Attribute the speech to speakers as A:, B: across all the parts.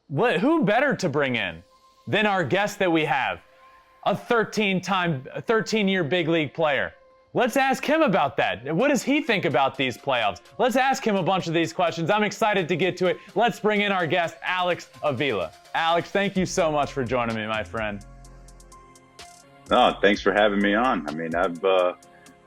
A: Who better to bring in than our guest that we have, a 13-year big league player. Let's ask him about that. What does he think about these playoffs? Let's ask him a bunch of these questions. I'm excited to get to it. Let's bring in our guest, Alex Avila. Alex, thank you so much for joining me, my friend.
B: No, thanks for having me on. I mean, I've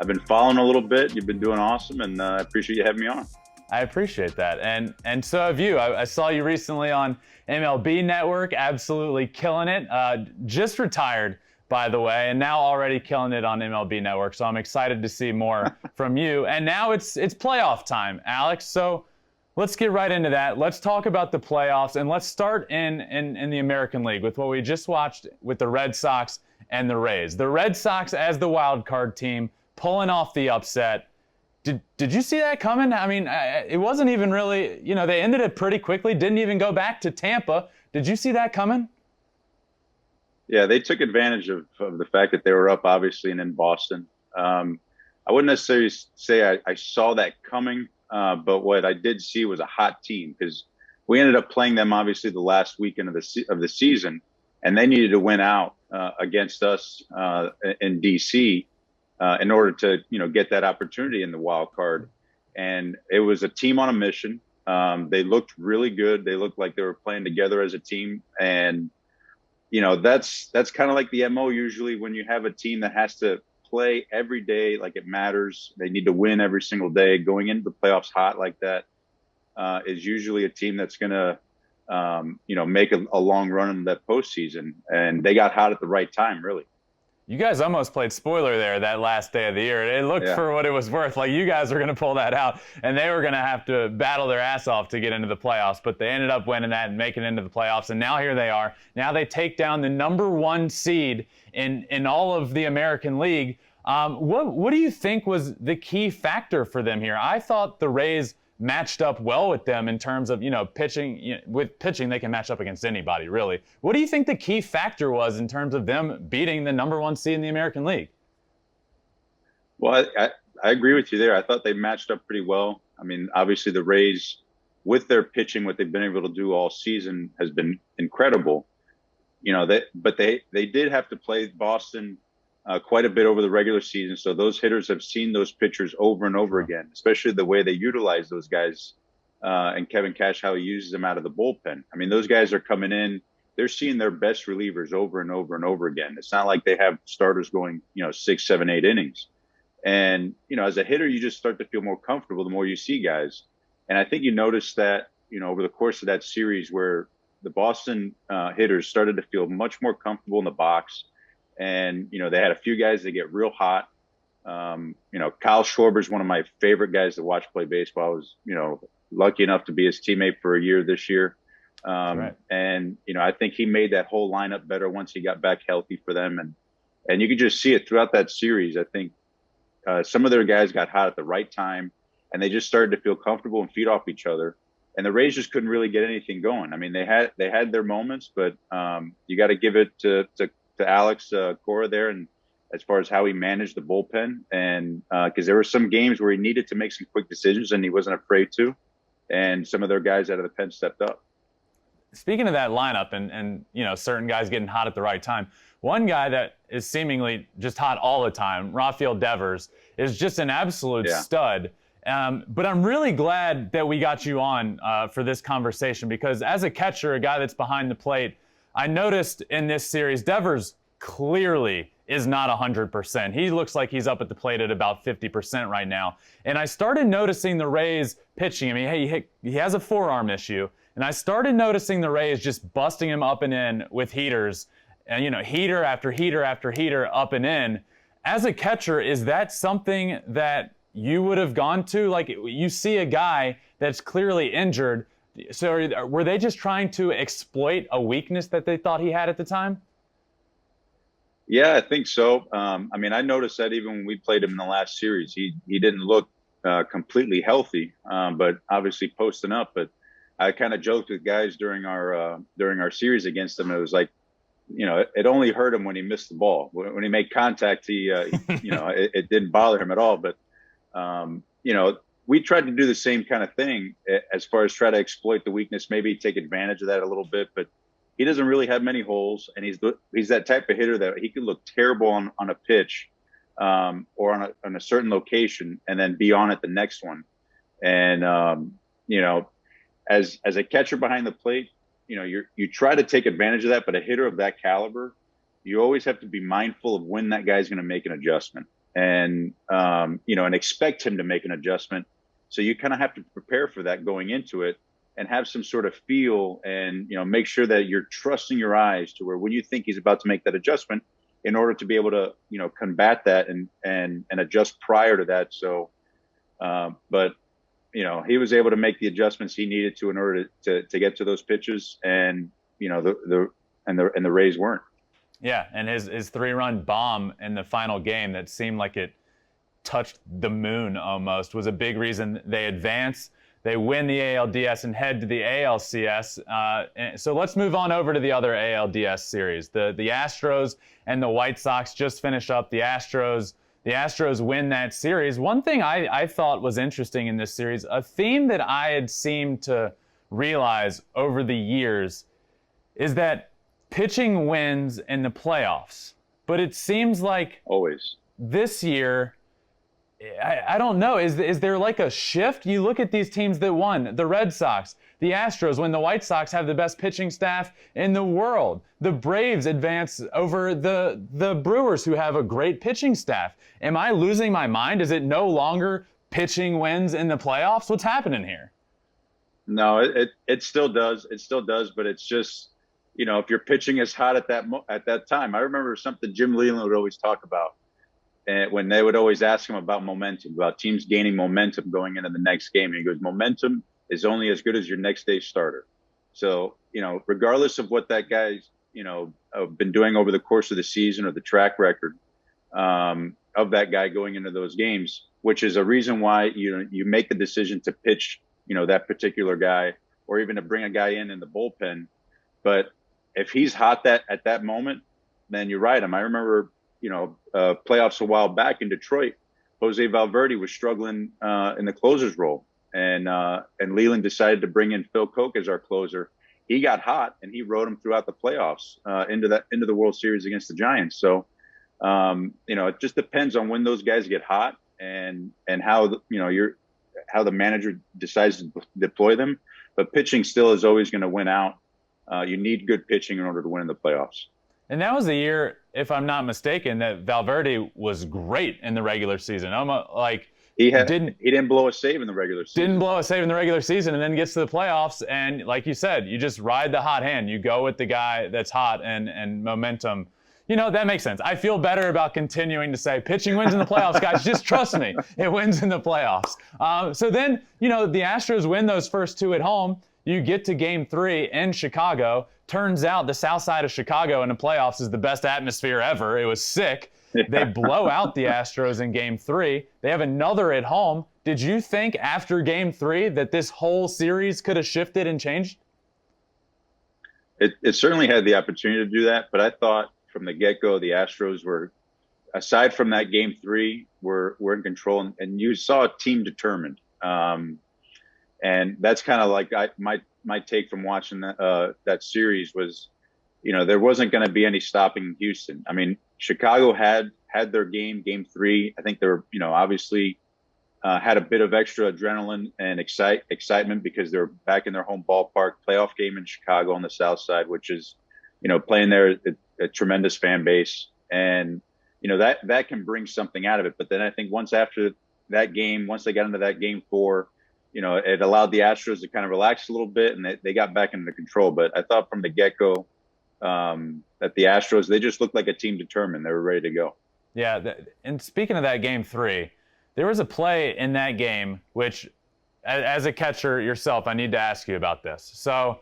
B: been following a little bit. You've been doing awesome, and I appreciate you having me on.
A: I appreciate that. And so have you. I saw you recently on MLB Network, absolutely killing it. Just retired, by the way, and now already killing it on MLB Network. So I'm excited to see more from you. And now it's playoff time, Alex. So let's get right into that. Let's talk about the playoffs, and let's start in the American League with what we just watched with the Red Sox and the Rays. The Red Sox as the wild card team pulling off the upset. Did you see that coming? I mean, it wasn't even really, they ended it pretty quickly, didn't even go back to Tampa. Did you see that coming?
B: Yeah, they took advantage of the fact that they were up, obviously, and in Boston. I wouldn't necessarily say I saw that coming, but what I did see was a hot team, because we ended up playing them, obviously, the last weekend of the season, and they needed to win out against us in D.C., in order to, get that opportunity in the wild card. And it was a team on a mission. They looked really good. They looked like they were playing together as a team. And, that's kind of like the MO usually when you have a team that has to play every day like it matters. They need to win every single day. Going into the playoffs hot like that is usually a team that's going to, make a long run in that postseason. And they got hot at the right time, really.
A: You guys almost played spoiler there that last day of the year. It looked for what it was worth. Like you guys were going to pull that out, and they were going to have to battle their ass off to get into the playoffs. But they ended up winning that and making it into the playoffs. And now here they are. Now they take down the #1 seed in all of the American League. What do you think was the key factor for them here? I thought the Rays matched up well with them in terms of, pitching. With pitching, they can match up against anybody, really. What do you think the key factor was in terms of them beating the #1 seed in the American League?
B: Well, I agree with you there. I thought they matched up pretty well. I mean, obviously the Rays, with their pitching, what they've been able to do all season has been incredible. But they did have to play Boston quite a bit over the regular season. So those hitters have seen those pitchers over and over again, especially the way they utilize those guys, and Kevin Cash, how he uses them out of the bullpen. I mean, those guys are coming in, they're seeing their best relievers over and over and over again. It's not like they have starters going, 6, 7, 8 innings. And, as a hitter, you just start to feel more comfortable the more you see guys. And I think you noticed that, over the course of that series where the Boston hitters started to feel much more comfortable in the box. And, they had a few guys that get real hot. Kyle Schwarber is one of my favorite guys to watch play baseball. I was, lucky enough to be his teammate for a year this year.
A: Right.
B: And, I think he made that whole lineup better once he got back healthy for them. And you could just see it throughout that series. I think some of their guys got hot at the right time, and they just started to feel comfortable and feed off each other. And the Rays just couldn't really get anything going. I mean, they had their moments, but you got to give it to Alex Cora there, and as far as how he managed the bullpen, and because there were some games where he needed to make some quick decisions and he wasn't afraid to, and some of their guys out of the pen stepped up.
A: Speaking of that lineup and certain guys getting hot at the right time, one guy that is seemingly just hot all the time, Rafael Devers, is just an absolute stud. But I'm really glad that we got you on for this conversation, because as a catcher, a guy that's behind the plate, I noticed in this series, Devers clearly is not 100%. He looks like he's up at the plate at about 50% right now. And I started noticing the Rays pitching. I mean, he has a forearm issue. And I started noticing the Rays just busting him up and in with heaters. And, heater after heater after heater up and in. As a catcher, is that something that you would have gone to? Like, you see a guy that's clearly injured. So were they just trying to exploit a weakness that they thought he had at the time?
B: Yeah, I think so. I mean, I noticed that even when we played him in the last series, he didn't look completely healthy, but obviously posting up. But I kind of joked with guys during our series against him. It was like, it only hurt him when he missed the ball. When he made contact, it didn't bother him at all. But we tried to do the same kind of thing as far as try to exploit the weakness, maybe take advantage of that a little bit. But he doesn't really have many holes, and he's that type of hitter that he could look terrible on a pitch or on a certain location and then be on it the next one. And you know, as a catcher behind the plate, you know, you try to take advantage of that, but a hitter of that caliber, you always have to be mindful of when that guy's going to make an adjustment, and you know, and expect him to make an adjustment. So you kind of have to prepare for that going into it, and have some sort of feel, and you know, make sure that you're trusting your eyes to where when you think he's about to make that adjustment, in order to be able to, you know, combat that and adjust prior to that. So, but you know, he was able to make the adjustments he needed to in order to get to those pitches, and you know, the Rays weren't.
A: Yeah, and his 3-run bomb in the final game that seemed like it touched the moon almost was a big reason they advance. They win the ALDS and head to the ALCS. So let's move on over to the other ALDS series. The Astros and the White Sox just finished up. The Astros win that series. One thing I thought was interesting in this series, a theme that I had seemed to realize over the years, is that pitching wins in the playoffs. But it seems like
B: always
A: this year, I don't know. Is there like a shift? You look at these teams that won, the Red Sox, the Astros, when the White Sox have the best pitching staff in the world. The Braves advance over the Brewers, who have a great pitching staff. Am I losing my mind? Is it no longer pitching wins in the playoffs? What's happening here?
B: No, it still does. It still does, but it's just, you know, if your pitching is hot at that time. I remember something Jim Leland would always talk about. And when they would always ask him about momentum, about teams gaining momentum going into the next game. And he goes, momentum is only as good as your next day's starter. So, you know, regardless of what that guy's, you know, been doing over the course of the season or the track record of that guy going into those games, which is a reason why, you know, you make the decision to pitch, you know, that particular guy, or even to bring a guy in the bullpen. But if he's hot at that moment, then you ride him. I remember, you know, playoffs a while back in Detroit, Jose Valverde was struggling in the closer's role, and Leland decided to bring in Phil Koch as our closer. He got hot, and he rode him throughout the playoffs into the World Series against the Giants. So, you know, it just depends on when those guys get hot and how how the manager decides to deploy them. But pitching still is always going to win out. You need good pitching in order to win in the playoffs.
A: And that was the year, if I'm not mistaken, that Valverde was great in the regular season. Almost like
B: he didn't blow a save in the regular season.
A: Didn't blow a save in the regular season, and then gets to the playoffs, and like you said, you just ride the hot hand. You go with the guy that's hot and momentum. You know, that makes sense. I feel better about continuing to say pitching wins in the playoffs, guys. Just trust me, it wins in the playoffs. So then, you know, the Astros win those first two at home. You get to Game 3 in Chicago. Turns out the south side of Chicago in the playoffs is the best atmosphere ever. It was sick. They blow out the Astros in Game 3. They have another at home. Did you think after Game 3 that this whole series could have shifted and changed?
B: It certainly had the opportunity to do that, but I thought from the get-go the Astros were, aside from that Game 3, were in control, and you saw a team determined. And that's kind of like my take from watching that series was, you know, there wasn't going to be any stopping Houston. I mean, Chicago had their Game 3. I think they were, you know, obviously had a bit of extra adrenaline and excitement because they're back in their home ballpark, playoff game in Chicago on the south side, which is, you know, playing there, a tremendous fan base. And, you know, that can bring something out of it. But then I think once after that game, once they got into that Game 4, you know, it allowed the Astros to kind of relax a little bit, and they got back into control. But I thought from the get-go that the Astros, they just looked like a team determined. They were ready to go.
A: Yeah, and speaking of that Game 3, there was a play in that game which, as a catcher yourself, I need to ask you about this. So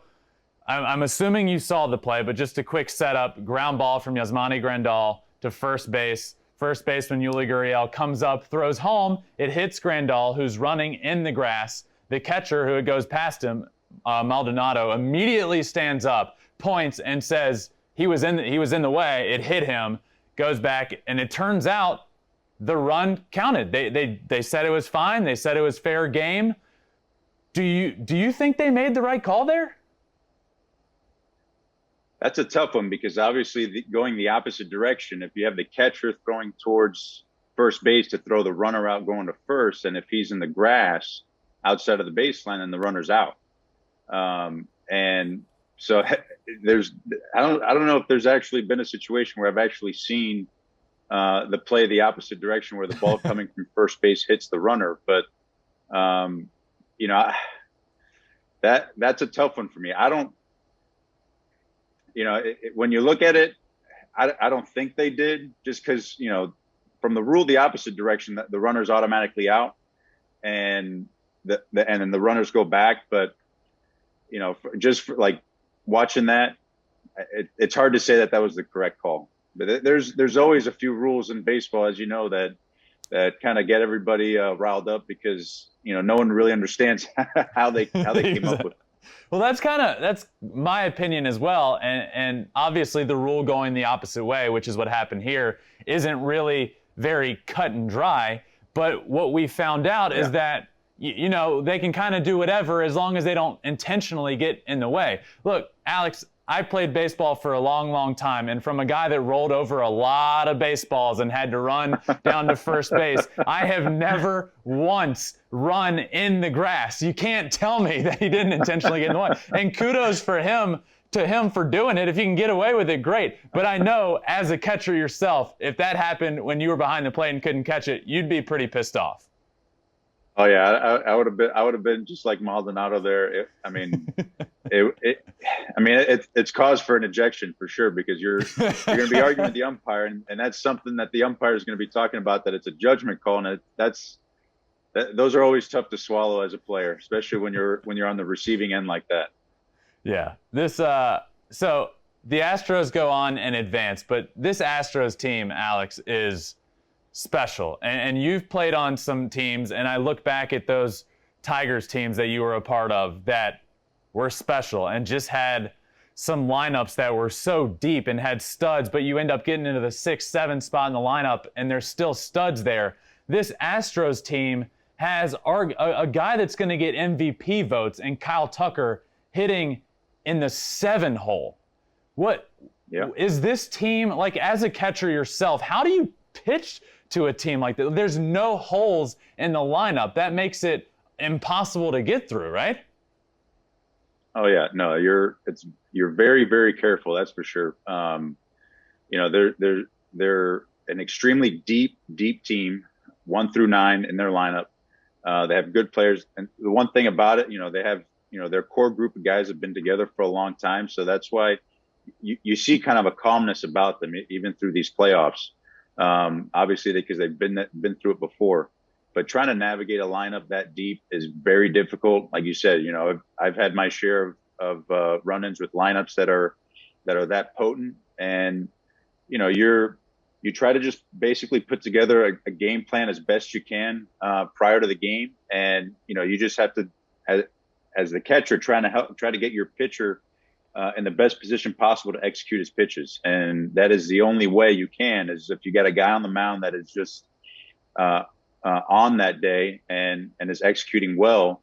A: I'm assuming you saw the play, but just a quick setup, ground ball from Yasmani Grandal to first base. First baseman Yuli Gurriel comes up, throws home. It hits Grandal, who's running in the grass. The catcher, who it goes past him, Maldonado, immediately stands up, points, and says he was in the way. It hit him. Goes back, and it turns out the run counted. They said it was fine. They said it was fair game. Do you think they made the right call there?
B: That's a tough one because obviously going the opposite direction, if you have the catcher throwing towards first base to throw the runner out going to first, and if he's in the grass outside of the baseline, then the runner's out. And so I don't know if there's actually been a situation where I've actually seen the play the opposite direction where the ball coming from first base hits the runner. But, that's a tough one for me. I don't, when you look at it, I don't think they did, just because, from the rule, the opposite direction, that the runner's automatically out and then the runners go back. But, just for like watching that, it's hard to say that was the correct call. But there's always a few rules in baseball, as you know, that kind of get everybody riled up because, no one really understands how they came up with it.
A: Well, that's my opinion as well. And obviously the rule going the opposite way, which is what happened here, isn't really very cut and dry. But what we found out is that, they can kind of do whatever as long as they don't intentionally get in the way. Look, Alex, I played baseball for a long, long time, and from a guy that rolled over a lot of baseballs and had to run down to first base, I have never once run in the grass. You can't tell me that he didn't intentionally get in the way. And kudos to him for doing it. If you can get away with it, great. But I know, as a catcher yourself, if that happened when you were behind the plate and couldn't catch it, you'd be pretty pissed off.
B: Oh yeah, I would have been just like Maldonado there. It's cause for an ejection for sure, because you're going to be arguing with the umpire, and that's something that the umpire is going to be talking about, that it's a judgment call, and those are always tough to swallow as a player, especially when you're on the receiving end like that.
A: Yeah, so the Astros go on and advance, but this Astros team, Alex, is special. And you've played on some teams, and I look back at those Tigers teams that you were a part of that were special and just had some lineups that were so deep and had studs, but you end up getting into the 6-7 spot in the lineup and there's still studs there. This Astros team has a guy that's going to get MVP votes, and Kyle Tucker hitting in the 7 hole. What is this team like? As a catcher yourself, how do you pitch to a team like that? There's no holes in the lineup. That makes it impossible to get through, right?
B: Oh yeah, no, you're very, very careful. That's for sure. They're an extremely deep team, 1 through 9 in their lineup. They have good players, and the one thing about it, they have, their core group of guys have been together for a long time, so that's why you see kind of a calmness about them even through these playoffs. Obviously, because they've been through it before. But trying to navigate a lineup that deep is very difficult. Like you said, I've had my share of run-ins with lineups that are that potent, and you try to just basically put together a game plan as best you can prior to the game, and you just have to, as the catcher, try to get your pitcher in the best position possible to execute his pitches. And that is the only way you can, is if you got a guy on the mound that is just on that day and is executing well.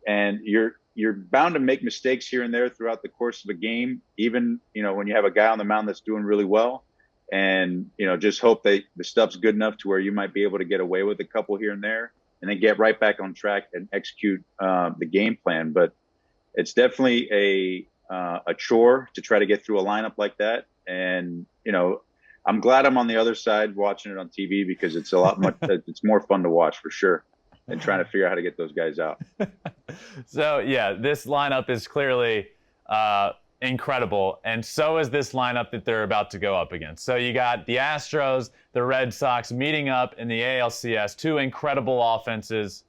B: And you're bound to make mistakes here and there throughout the course of a game, even, when you have a guy on the mound that's doing really well. And, just hope that the stuff's good enough to where you might be able to get away with a couple here and there and then get right back on track and execute the game plan. But it's definitely a chore to try to get through a lineup like that. And, I'm glad I'm on the other side watching it on TV, because it's it's more fun to watch for sure than trying to figure out how to get those guys out.
A: So yeah, this lineup is clearly incredible. And so is this lineup that they're about to go up against. So you got the Astros, the Red Sox meeting up in the ALCS, 2 incredible offenses.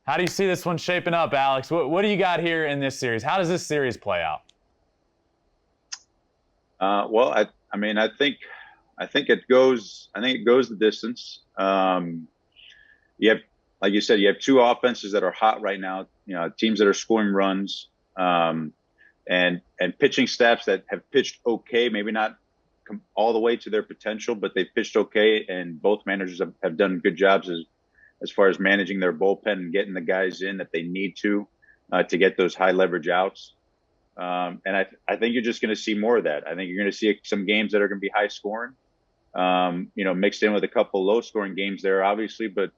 A: How do you see this one shaping up, Alex? What do you got here in this series? How does this series play out?
B: Well, I think it goes the distance. You have, like you said, you have 2 offenses that are hot right now. Teams that are scoring runs, and pitching staffs that have pitched okay, maybe not all the way to their potential, but they pitched okay, and both managers have done good jobs as far as managing their bullpen and getting the guys in that they need to get those high leverage outs. And I think you're just going to see more of that. I think you're going to see some games that are going to be high scoring, mixed in with a couple low scoring games there, obviously. But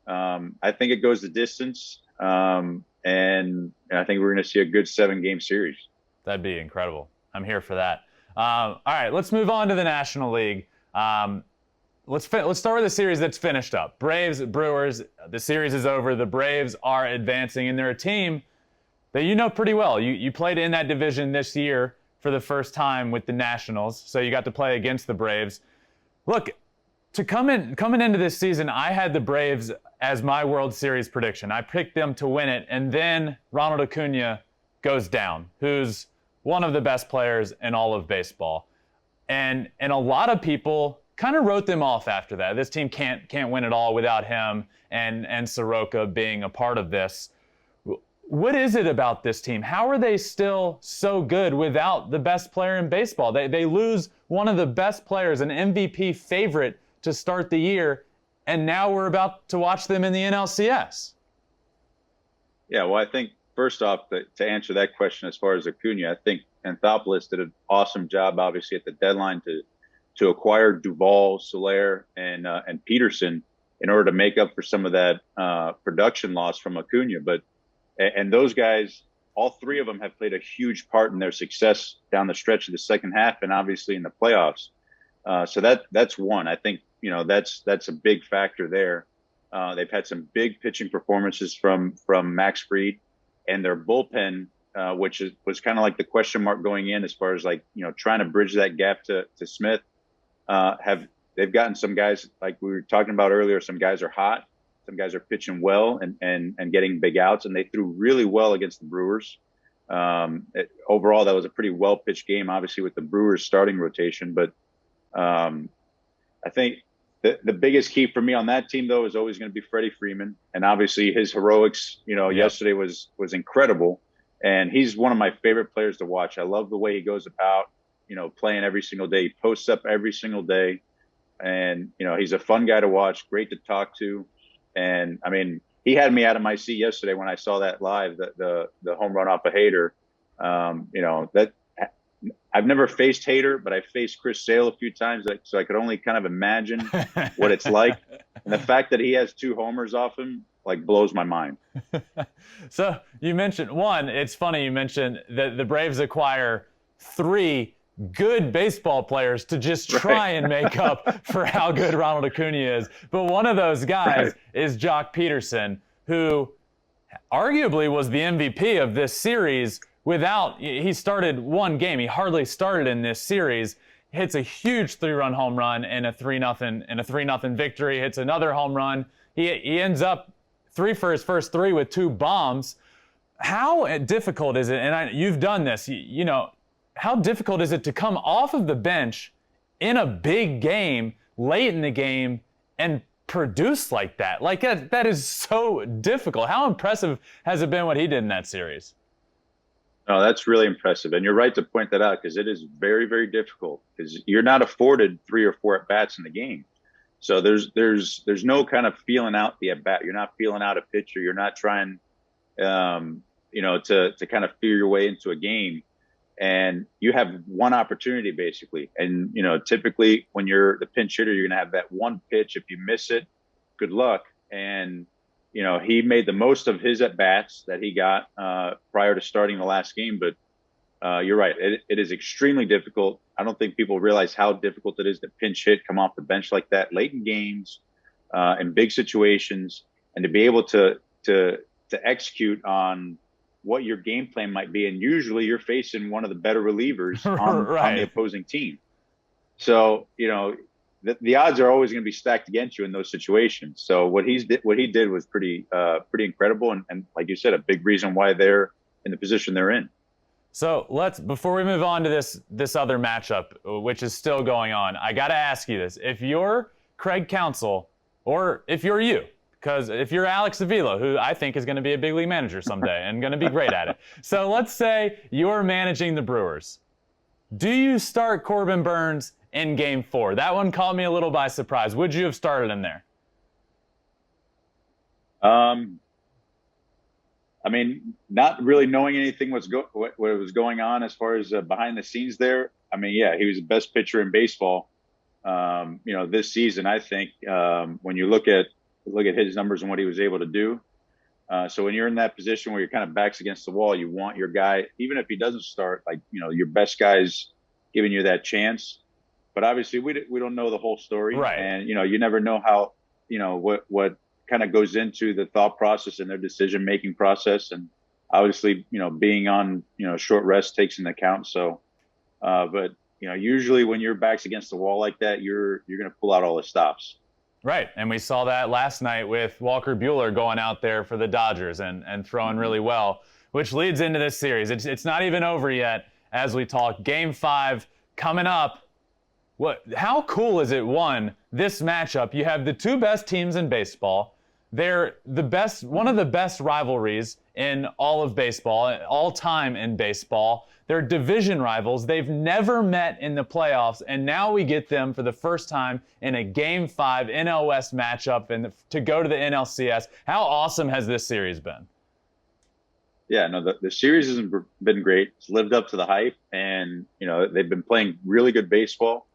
B: I think it goes the distance. And I think we're going to see a good 7-game series.
A: That'd be incredible. I'm here for that. All right, let's move on to the National League. Let's start with the series that's finished up. Braves, Brewers, the series is over. The Braves are advancing, and they're a team that you know pretty well. You played in that division this year for the first time with the Nationals, so you got to play against the Braves. Look, coming into this season, I had the Braves as my World Series prediction. I picked them to win it, and then Ronald Acuna goes down, who's one of the best players in all of baseball. And a lot of people kind of wrote them off after that. This team can't win it all without him and Soroka being a part of this. What is it about this team? How are they still so good without the best player in baseball? They lose one of the best players, an MVP favorite to start the year, and now we're about to watch them in the NLCS.
B: Yeah, well, I think first off, to answer that question as far as Acuna, I think Anthopoulos did an awesome job, obviously, at the deadline to acquire Duvall, Soler, and Peterson in order to make up for some of that production loss from Acuna. And those guys, all three of them have played a huge part in their success down the stretch of the second half and obviously in the playoffs. So that's one. I think, that's a big factor there. They've had some big pitching performances from Max Fried, and their bullpen, which was kind of like the question mark going in as far as trying to bridge that gap to Smith. They've gotten some guys, like we were talking about earlier, some guys are hot. Some guys are pitching well and getting big outs, and they threw really well against the Brewers. Overall, that was a pretty well-pitched game, obviously, with the Brewers starting rotation. But I think the biggest key for me on that team, though, is always going to be Freddie Freeman. And obviously his heroics, yesterday was incredible. And he's one of my favorite players to watch. I love the way he goes about, playing every single day. He posts up every single day. And, he's a fun guy to watch, great to talk to. And I mean, he had me out of my seat yesterday when I saw that live, the home run off a Hader. That I've never faced Hader, but I faced Chris Sale a few times, so I could only kind of imagine what it's like. And the fact that he has 2 homers off him, blows my mind.
A: So you mentioned one. It's funny you mentioned that the Braves acquire 3 good baseball players to just try and make up for how good Ronald Acuna is. But one of those guys is Jock Peterson, who arguably was the MVP of this series he started one game. He hardly started in this series. Hits a huge 3-run home run in a 3-0 victory. Hits another home run. He ends up 3 for his first 3 with 2 bombs. How difficult is it? And you've done this, how difficult is it to come off of the bench in a big game, late in the game, and produce like that? That is so difficult. How impressive has it been what he did in that series?
B: No, that's really impressive. And you're right to point that out, because it is very, very difficult, because you're not afforded 3 or 4 at-bats in the game. So there's no kind of feeling out the at-bat. You're not feeling out a pitcher. You're not trying, to kind of feel your way into a game. And you have one opportunity, basically. And, typically when you're the pinch hitter, you're going to have that one pitch. If you miss it, good luck. And, he made the most of his at-bats that he got prior to starting the last game. But you're right. It is extremely difficult. I don't think people realize how difficult it is to pinch hit, come off the bench like that, late in games, in big situations, and to be able to execute on what your game plan might be. And usually you're facing one of the better relievers on the opposing team. So, the odds are always going to be stacked against you in those situations. So what he did was pretty incredible. And like you said, a big reason why they're in the position they're in.
A: So before we move on to this other matchup, which is still going on, I got to ask you this. If you're Craig Counsell, or if you're you, because if you're Alex Avila, who I think is going to be a big league manager someday and going to be great at it. So let's say you're managing the Brewers. Do you start Corbin Burnes in Game 4. That one caught me a little by surprise. Would you have started him there?
B: I mean, not really knowing anything what was going on as far as behind the scenes there. I mean, yeah, he was the best pitcher in baseball, this season. I think when you look at his numbers and what he was able to do. So when you're in that position where you're kind of backs against the wall, you want your guy, even if he doesn't start, like, your best guy's giving you that chance. But obviously, we don't know the whole story,
A: right?
B: And you never know how what kind of goes into the thought process and their decision making process, and obviously being on short rest takes into account. So, but usually when your back's against the wall like that, you're going to pull out all the stops.
A: Right, and we saw that last night with Walker Buehler going out there for the Dodgers and throwing really well, which leads into this series. It's not even over yet as we talk. Game 5 coming up. How cool is it, this matchup? You have the two best teams in baseball. They're one of the best rivalries in all of baseball, all time in baseball. They're division rivals. They've never met in the playoffs, and now we get them for the first time in a Game 5 NL West matchup and to go to the NLCS. How awesome has this series been?
B: Yeah, no, the series has been great. It's lived up to the hype, and they've been playing really good baseball.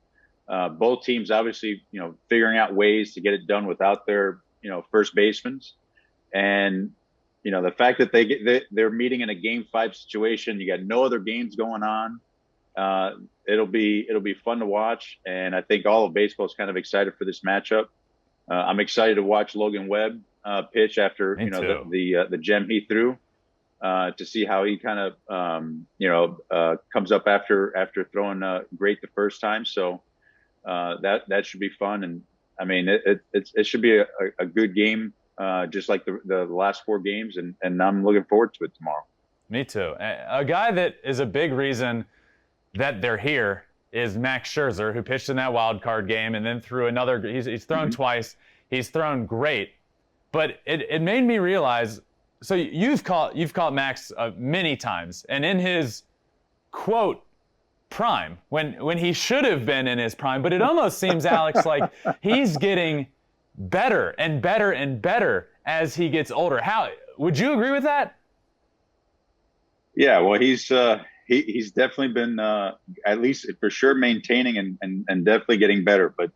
B: Both teams obviously figuring out ways to get it done without their first basemen, and the fact that they're meeting in a Game 5 situation. You got no other games going on. It'll be fun to watch, and I think all of baseball is kind of excited for this matchup. I'm excited to watch Logan Webb pitch after the gem he threw, to see how he kind of comes up after throwing great the first time. So that should be fun, and I mean it should be a good game. Just like the last 4 games, and I'm looking forward to it tomorrow.
A: Me too. A guy that is a big reason that they're here is Max Scherzer, who pitched in that wild card game and then threw another. He's thrown twice. He's thrown great, but it made me realize. So you've caught Max many times, and in his quote prime, when he should have been in his prime, but it almost seems, Alex, like he's getting better and better and better as he gets older. How would you agree with that?
B: Yeah, well, he's definitely been at least for sure maintaining and definitely getting better. But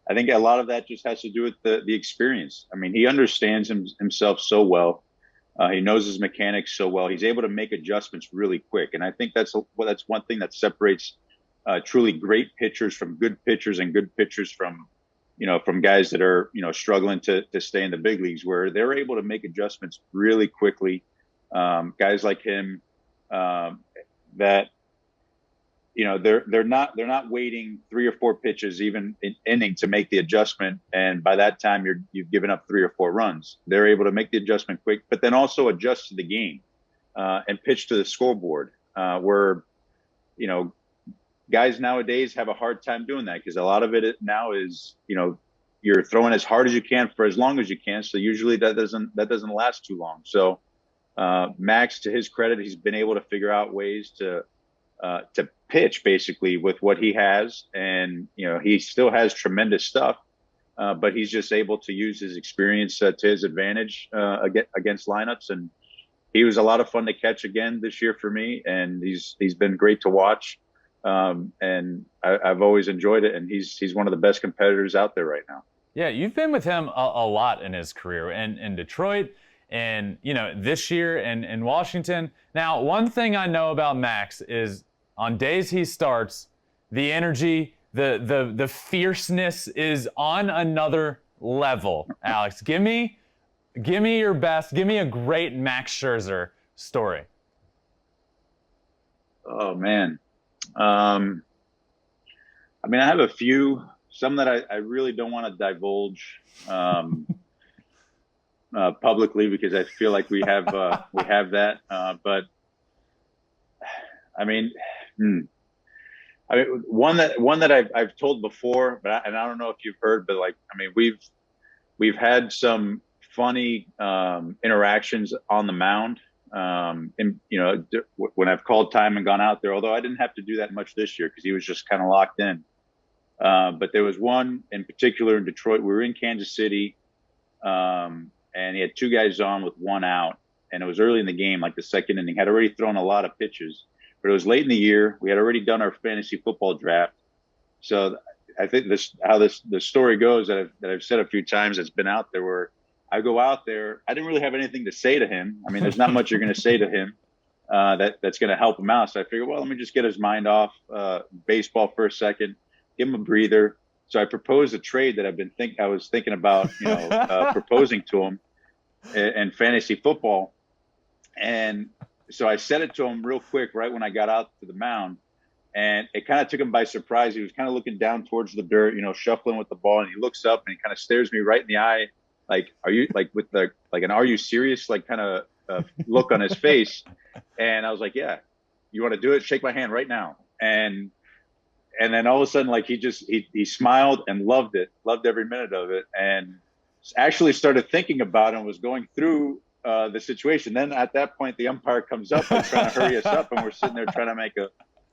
B: I think a lot of that just has to do with the experience. I mean, he understands himself so well. He knows his mechanics so well. He's able to make adjustments really quick, and I think that's one thing that separates truly great pitchers from good pitchers, and good pitchers from guys that are, struggling to stay in the big leagues, where they're able to make adjustments really quickly. Guys like him, that, they're not waiting 3 or 4 pitches, even in inning, to make the adjustment. And by that time you've given up 3 or 4 runs. They're able to make the adjustment quick, but then also adjust to the game, and pitch to the scoreboard, where, guys nowadays have a hard time doing that, because a lot of it now is, you're throwing as hard as you can for as long as you can. So usually that doesn't last too long. So Max, to his credit, he's been able to figure out ways to pitch basically with what he has. And, he still has tremendous stuff, but he's just able to use his experience to his advantage against lineups. And he was a lot of fun to catch again this year for me. And he's been great to watch. And I've always enjoyed it, and he's one of the best competitors out there right now.
A: Yeah, you've been with him a lot in his career, in Detroit, and this year in Washington. Now, one thing I know about Max is on days he starts, the energy, the fierceness is on another level. Alex, give me your best. Give me a great Max Scherzer story.
B: Oh man. I mean, I have a few, some that I really don't want to divulge publicly, because I feel like we have that. But I mean, one that I've told before, but I don't know if you've heard, but we've had some funny interactions on the mound. And when I've called time and gone out there, although I didn't have to do that much this year because he was just kind of locked in. But there was one in particular in Detroit. We were in Kansas City, and he had two guys on with one out. And it was early in the game, like the second inning. Had already thrown a lot of pitches, but it was late in the year. We had already done our fantasy football draft. So I think the story goes that I've said a few times. It's been out there where I go out there. I didn't really have anything to say to him. I mean, there's not much you're going to say to him that's going to help him out. So I figured, well, let me just get his mind off baseball for a second, give him a breather. So I proposed a trade that I was thinking about, proposing to him in fantasy football. And so I said it to him real quick right when I got out to the mound, and it kind of took him by surprise. He was kind of looking down towards the dirt, shuffling with the ball, and he looks up and he kind of stares me right in the eye, like, "Are you like with the like an are you serious like kind of look on his face?" And I was like, "Yeah, you want to do it? Shake my hand right now." And then all of a sudden, like he smiled and loved every minute of it, and actually started thinking about it and was going through the situation. Then at that point, the umpire comes up and trying to hurry us up, and we're sitting there trying to make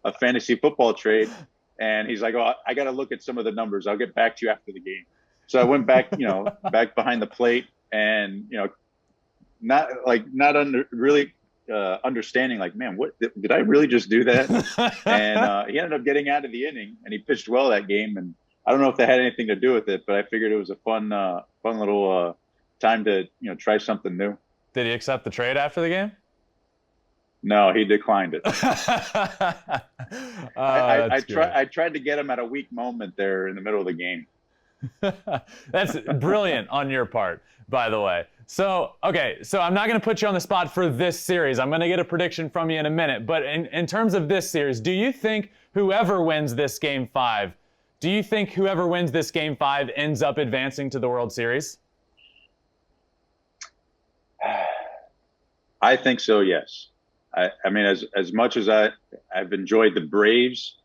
B: a fantasy football trade. And he's like, "Oh, I got to look at some of the numbers. I'll get back to you after the game." So I went back, back behind the plate, and not really understanding, like, man, what did I really just do that? And he ended up getting out of the inning, and he pitched well that game. And I don't know if that had anything to do with it, but I figured it was a fun little time to try something new.
A: Did he accept the trade after the game?
B: No, he declined it. I tried to get him at a weak moment there in the middle of the game.
A: That's brilliant on your part, by the way. So, okay, so I'm not going to put you on the spot for this series. I'm going to get a prediction from you in a minute. But in terms of this series, do you think whoever wins this Game 5, ends up advancing to the World Series?
B: I think so, yes. I mean, as much as I've enjoyed the Braves,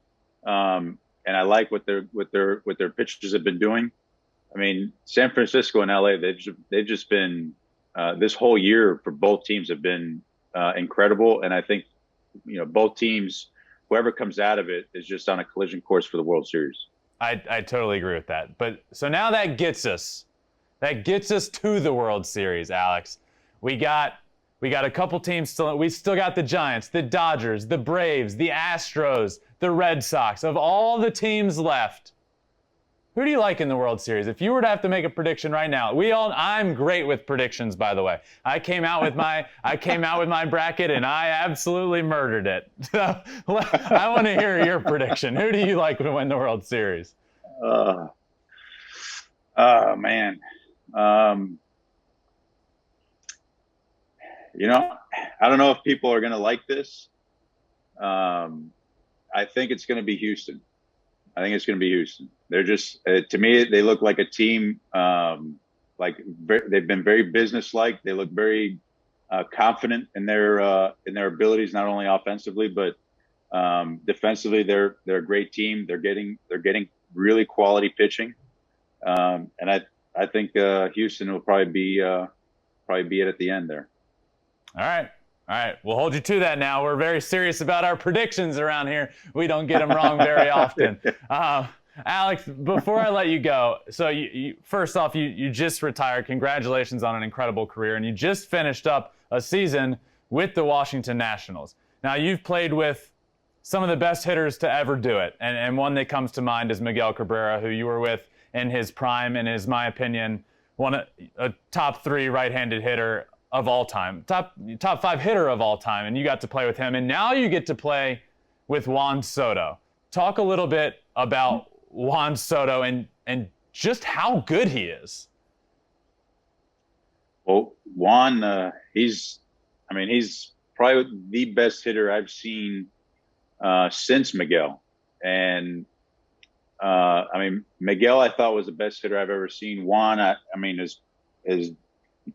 B: and I like what their pitchers have been doing. I mean, San Francisco and LA, they've just been this whole year for both teams have been incredible, and I think both teams, whoever comes out of it, is just on a collision course for the World Series.
A: I totally agree with that. But so now that gets us to the World Series, Alex. We got a couple teams still. We still got the Giants, the Dodgers, the Braves, the Astros, the Red Sox. Of all the teams left, who do you like in the World Series? If you were to have to make a prediction right now, I'm great with predictions, by the way. I came out with my bracket and I absolutely murdered it. So I want to hear your prediction. Who do you like to win the World Series?
B: Oh man. I don't know if people are going to like this. I think it's going to be Houston. They're just, to me, they look like a team, they've been very businesslike. They look very confident in their abilities, not only offensively, but defensively. They're a great team. They're getting really quality pitching. And I think Houston will probably be it at the end there.
A: All right. We'll hold you to that now. We're very serious about our predictions around here. We don't get them wrong very often. Alex, before I let you go, so you first off, you just retired. Congratulations on an incredible career. And you just finished up a season with the Washington Nationals. Now, you've played with some of the best hitters to ever do it. And one that comes to mind is Miguel Cabrera, who you were with in his prime and is, my opinion, a top 3 right-handed hitter of all time, top 5 hitter of all time, and you got to play with him, and now you get to play with Juan Soto. Talk a little bit about Juan Soto and just how good he is.
B: Well, Juan, he's probably the best hitter I've seen since Miguel, and Miguel I thought was the best hitter I've ever seen. Juan, is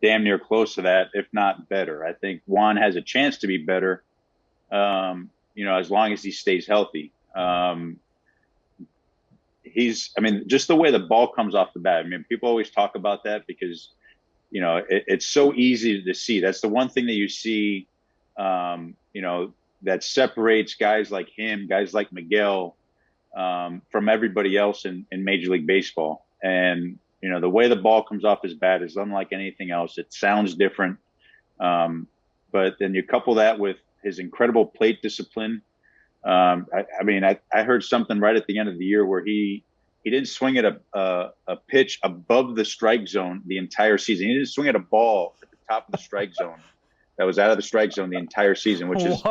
B: damn near close to that, if not better. I think Juan has a chance to be better, as long as he stays healthy. Just the way the ball comes off the bat. People always talk about that because, it's so easy to see. That's the one thing that you see, that separates guys like him, guys like Miguel, from everybody else in Major League Baseball. And, the way the ball comes off his bat is unlike anything else. It sounds different. But then you couple that with his incredible plate discipline. I heard something right at the end of the year where he didn't swing at a pitch above the strike zone the entire season. He didn't swing at a ball at the top of the strike zone that was out of the strike zone the entire season, which is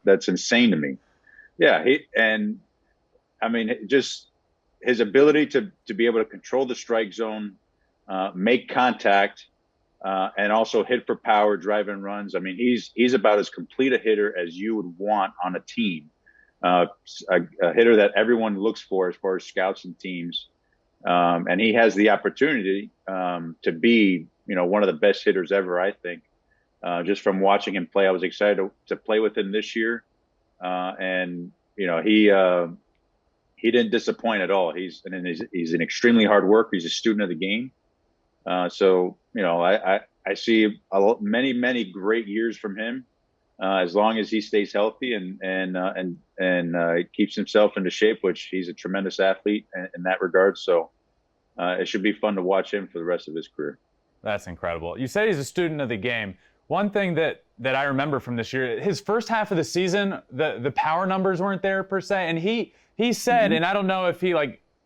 B: that's insane to me. Yeah, just his ability to be able to control the strike zone, make contact, and also hit for power, drive in runs. I mean, he's about as complete a hitter as you would want on a team. A hitter that everyone looks for as far as scouts and teams. And he has the opportunity to be, one of the best hitters ever, I think. Just from watching him play, I was excited to play with him this year. And he didn't disappoint at all. He's an extremely hard worker. He's a student of the game. So I see many great years from him. As long as he stays healthy and keeps himself into shape, which he's a tremendous athlete in that regard. So it should be fun to watch him for the rest of his career. That's incredible.
A: You said he's a student of the game. One thing that I remember from this year, his first half of the season, the power numbers weren't there per se, and he said, and I don't know if he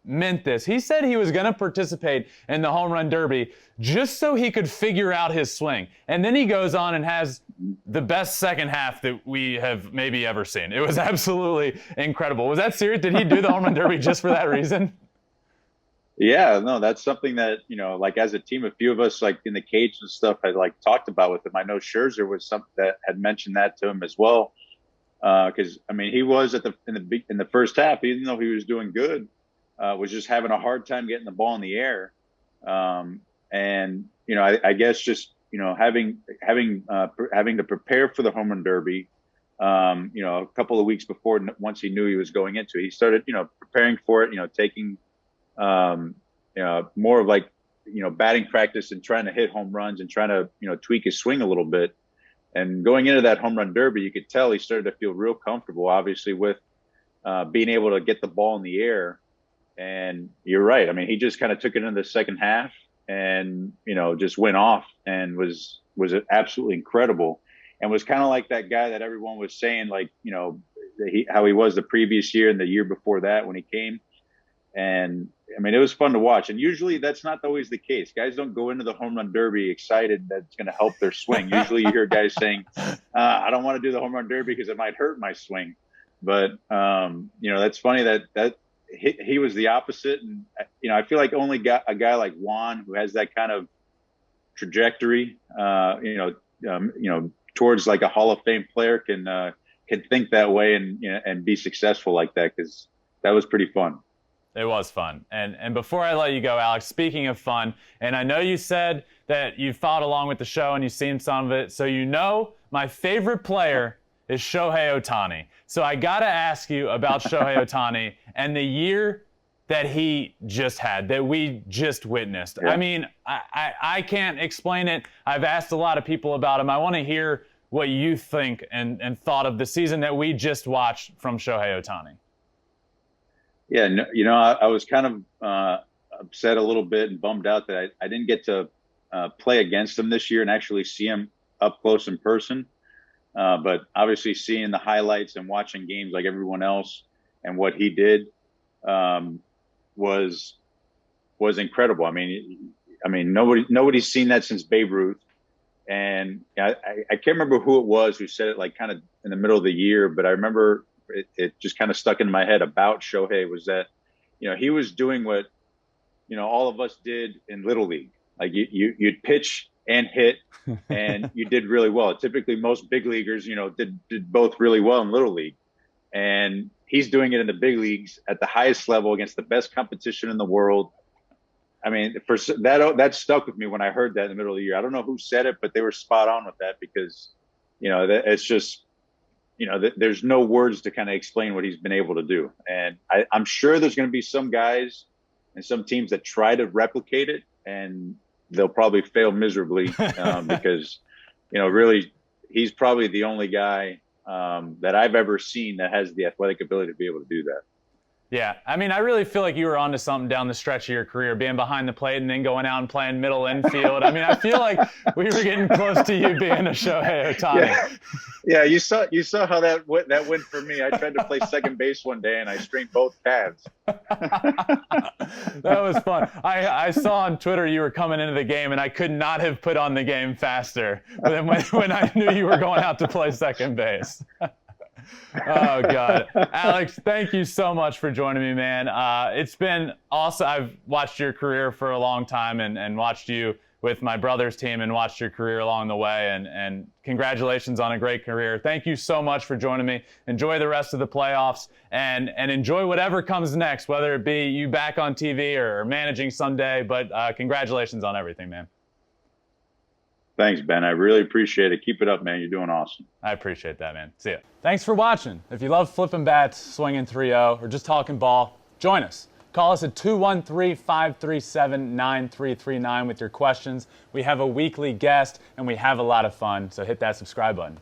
A: meant this. He said he was going to participate in the home run derby just so he could figure out his swing. And then he goes on and has the best second half that we have maybe ever seen. It was absolutely incredible. Was that serious? Did he do the home run derby just for that reason?
B: Yeah, no, that's something that, as a team, a few of us in the cage and stuff had talked about with him. I know Scherzer was something that had mentioned that to him as well. Cause he was in the first half, even though he was doing good, was just having a hard time getting the ball in the air. I guess just, having to prepare for the home run derby, a couple of weeks before, once he knew he was going into it, he started, preparing for it, taking, more of batting practice and trying to hit home runs and trying to, tweak his swing a little bit. And going into that home run derby, you could tell he started to feel real comfortable, obviously, with being able to get the ball in the air. And you're right. He just kind of took it into the second half and, just went off and was absolutely incredible, and was kind of like that guy that everyone was saying, how he was the previous year and the year before that when he came. And it was fun to watch. And usually that's not always the case. Guys don't go into the home run derby excited that it's going to help their swing. Usually you hear guys saying, I don't want to do the home run derby because it might hurt my swing. But, that's funny that he was the opposite. And, I feel like only a guy like Juan, who has that kind of trajectory, towards a Hall of Fame player can think that way and be successful like that, because that was pretty fun.
A: It was fun. And before I let you go, Alex, speaking of fun, and I know you said that you followed along with the show and you've seen some of it, so my favorite player is Shohei Ohtani. So I got to ask you about Shohei Ohtani and the year that he just had, that we just witnessed. Yeah. I can't explain it. I've asked a lot of people about him. I want to hear what you think and thought of the season that we just watched from Shohei Ohtani.
B: Yeah, I was kind of upset a little bit and bummed out that I didn't get to play against him this year and actually see him up close in person. But obviously seeing the highlights and watching games like everyone else and what he did was incredible. Nobody's seen that since Babe Ruth. And I can't remember who it was who said it kind of in the middle of the year, but I remember it just kind of stuck in my head about Shohei was that, he was doing what, all of us did in Little League. You'd pitch and hit and you did really well. Typically most big leaguers, did both really well in Little League, and he's doing it in the big leagues at the highest level against the best competition in the world. For that stuck with me when I heard that in the middle of the year. I don't know who said it, but they were spot on with that because, it's just, there's no words to kind of explain what he's been able to do. And I'm sure there's going to be some guys and some teams that try to replicate it, and they'll probably fail miserably because, really, he's probably the only guy that I've ever seen that has the athletic ability to be able to do that.
A: Yeah, I mean, I really feel like you were onto something down the stretch of your career, being behind the plate and then going out and playing middle infield. I mean, I feel like we were getting close to you being a Shohei Ohtani.
B: Yeah, you saw how that went for me. I tried to play second base one day and I strained both calves.
A: That was fun. I saw on Twitter you were coming into the game, and I could not have put on the game faster than when I knew you were going out to play second base. Oh, God. Alex, thank you so much for joining me, man. It's been awesome. I've watched your career for a long time and watched you with my brother's team and watched your career along the way. And congratulations on a great career. Thank you so much for joining me. Enjoy the rest of the playoffs and enjoy whatever comes next, whether it be you back on TV or managing someday. But congratulations on everything, man.
B: Thanks, Ben. I really appreciate it. Keep it up, man. You're doing awesome.
A: I appreciate that, man. See ya. Thanks for watching. If you love flipping bats, swinging 3-0, or just talking ball, join us. Call us at 213-537-9339 with your questions. We have a weekly guest, and we have a lot of fun, so hit that subscribe button.